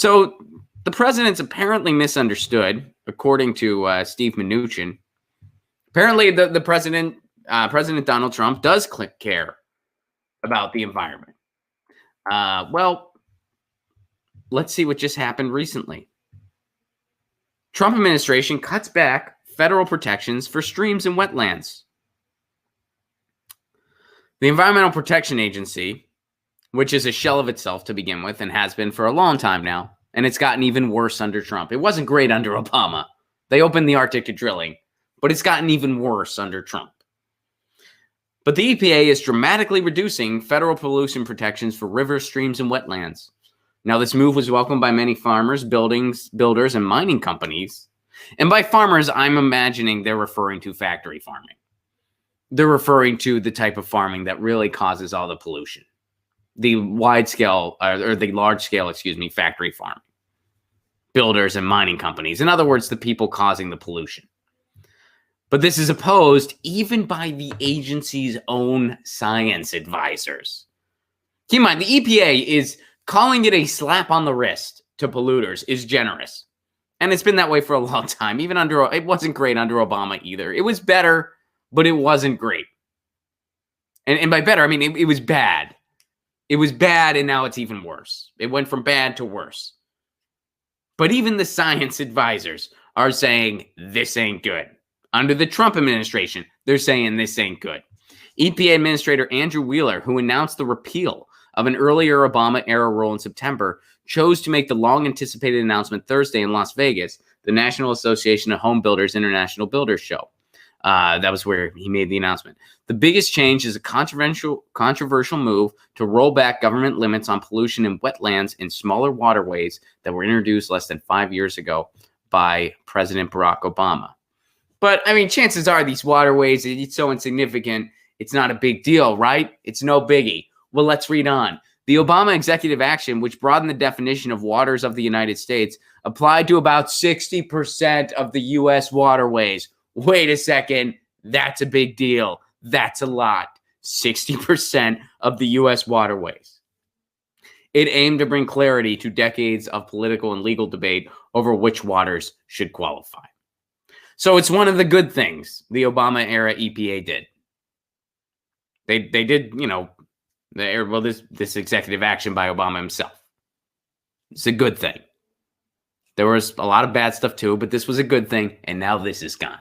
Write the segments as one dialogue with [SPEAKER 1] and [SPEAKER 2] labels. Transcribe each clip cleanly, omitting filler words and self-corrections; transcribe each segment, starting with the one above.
[SPEAKER 1] So the president's apparently misunderstood, according to Steve Mnuchin. Apparently, the president, President Donald Trump, does care about the environment. Well, let's see what just happened recently. Trump administration cuts back federal protections for streams and wetlands. The Environmental Protection Agency, which is a shell of itself to begin with and has been for a long time now, and it's gotten even worse under Trump. It wasn't great under Obama. They opened the Arctic to drilling, but it's gotten even worse under Trump. But the EPA is dramatically reducing federal pollution protections for rivers, streams, and wetlands. Now, this move was welcomed by many farmers, builders, and mining companies. And by farmers, I'm imagining they're referring to factory farming. They're referring to the type of farming that really causes all the pollution. The large-scale, factory farming. Builders and mining companies. In other words, the people causing the pollution. But this is opposed even by the agency's own science advisors. Keep in mind, the EPA is calling it a slap on the wrist to polluters is generous. And it's been that way for a long time. Even it wasn't great under Obama either. It was better, but it wasn't great. And by better, I mean, it was bad. It was bad, and now it's even worse. It went from bad to worse. But even the science advisors are saying this ain't good. Under the Trump administration, they're saying this ain't good. EPA Administrator Andrew Wheeler, who announced the repeal of an earlier Obama-era rule in September, chose to make the long-anticipated announcement Thursday in Las Vegas, the National Association of Home Builders International Builders Show. That was where he made the announcement. The biggest change is a controversial move to roll back government limits on pollution in wetlands and smaller waterways that were introduced less than 5 years ago by President Barack Obama. But, I mean, chances are these waterways, it's so insignificant, it's not a big deal, right? It's no biggie. Well, let's read on. The Obama executive action, which broadened the definition of waters of the United States, applied to about 60% of the U.S. waterways. Wait a second. That's a big deal. That's a lot. 60% of the U.S. waterways. It aimed to bring clarity to decades of political and legal debate over which waters should qualify. So it's one of the good things the Obama-era EPA did. They did, this executive action by Obama himself. It's a good thing. There was a lot of bad stuff too, but this was a good thing, and now this is gone.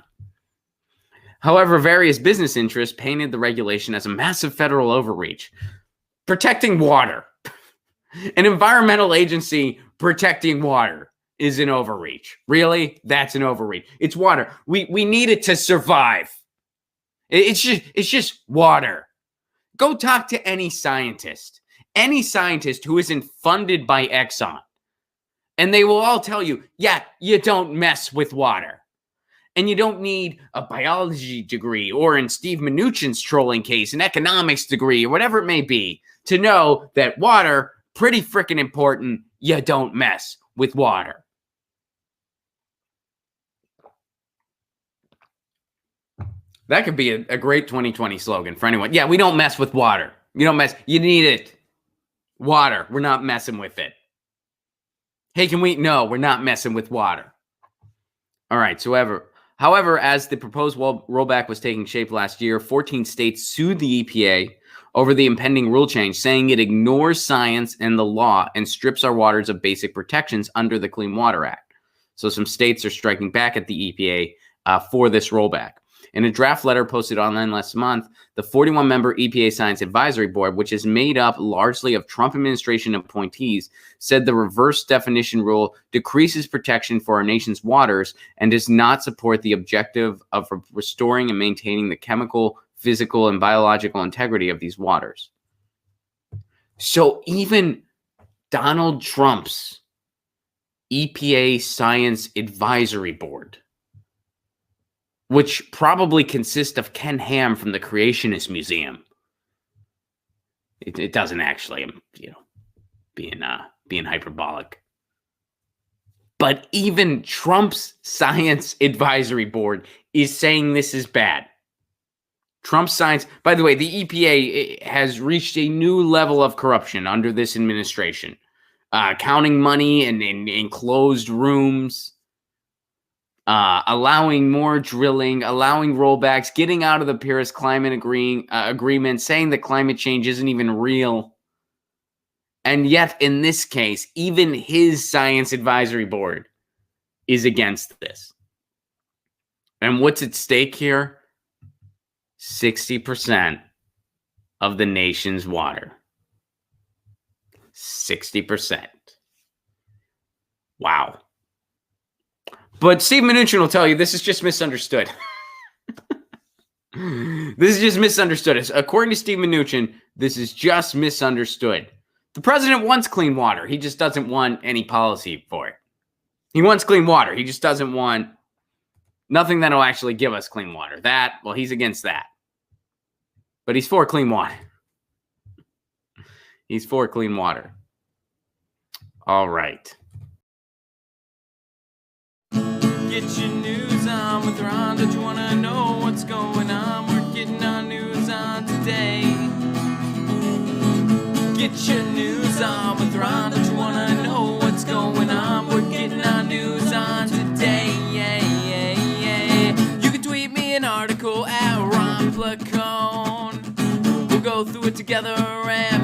[SPEAKER 1] However, various business interests painted the regulation as a massive federal overreach. Protecting water. An environmental agency protecting water is an overreach. Really? That's an overreach. It's water. We need it to survive. It's just water. Go talk to any scientist who isn't funded by Exxon, and they will all tell you, yeah, you don't mess with water. And you don't need a biology degree, or in Steve Mnuchin's trolling case, an economics degree, or whatever it may be, to know that water, pretty freaking important, you don't mess with water. That could be a great 2020 slogan for anyone. Yeah, we don't mess with water. You don't mess. You need it. Water. We're not messing with it. Hey, No, we're not messing with water. All right. However, as the proposed rollback was taking shape last year, 14 states sued the EPA over the impending rule change, saying it ignores science and the law and strips our waters of basic protections under the Clean Water Act. So some states are striking back at the EPA for this rollback. In a draft letter posted online last month, the 41-member EPA Science Advisory Board, which is made up largely of Trump administration appointees, said the reverse definition rule decreases protection for our nation's waters and does not support the objective of restoring and maintaining the chemical, physical, and biological integrity of these waters. So even Donald Trump's EPA Science Advisory Board, which probably consists of Ken Ham from the Creationist Museum. It doesn't actually, being hyperbolic. But even Trump's Science Advisory Board is saying this is bad. Trump's science, by the way, the EPA has reached a new level of corruption under this administration. counting money in enclosed rooms, allowing more drilling, allowing rollbacks, getting out of the Paris Climate Agreement, saying that climate change isn't even real. And yet, in this case, even his science advisory board is against this. And what's at stake here? 60% of the nation's water. 60%. Wow. But Steve Mnuchin will tell you this is just misunderstood. This is just misunderstood. According to Steve Mnuchin, this is just misunderstood. The president wants clean water. He just doesn't want any policy for it. He wants clean water. He just doesn't want nothing that'll actually give us clean water. Well, he's against that. But he's for clean water. He's for clean water. All right. Get your news on with Ron. Don't you want to know what's going on? We're getting our news on today. Get your news on with Ron. Don't you want to know what's going on? We're getting our news on today. Yeah, yeah, yeah. You can tweet me an article at Ron Placone. We'll go through it together and